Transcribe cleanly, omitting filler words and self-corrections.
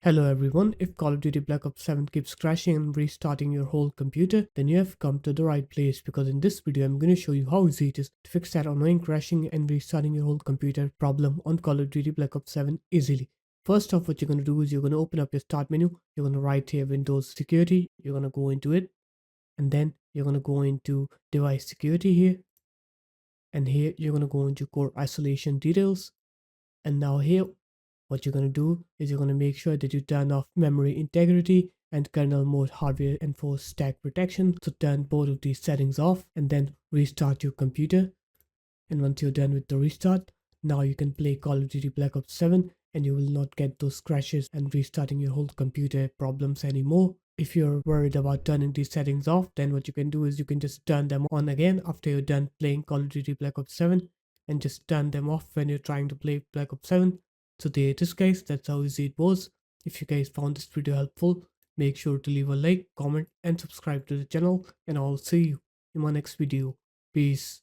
Hello everyone, if Call of Duty Black Ops 7 keeps crashing and restarting your whole computer, then you have come to the right place because in this video I'm going to show you how easy it is to fix that annoying crashing and restarting your whole computer problem on Call of Duty Black Ops 7 easily. First off, what you're going to do is you're going to open up your start menu, you're going to right here Windows Security, you're going to go into it, and then you're going to go into Device Security here, and here you're going to go into Core Isolation Details, and now here what you're going to do is you're going to make sure that you turn off memory integrity and kernel mode hardware enforced stack protection. So turn both of these settings off and then restart your computer. And once you're done with the restart, now you can play Call of Duty Black Ops 7 and you will not get those crashes and restarting your whole computer problems anymore. If you're worried about turning these settings off, then what you can do is you can just turn them on again after you're done playing Call of Duty Black Ops 7 and just turn them off when you're trying to play Black Ops 7. So there it is guys, that's how easy it was. If you guys found this video helpful, make sure to leave a like, comment and subscribe to the channel, and I'll see you in my next video. Peace.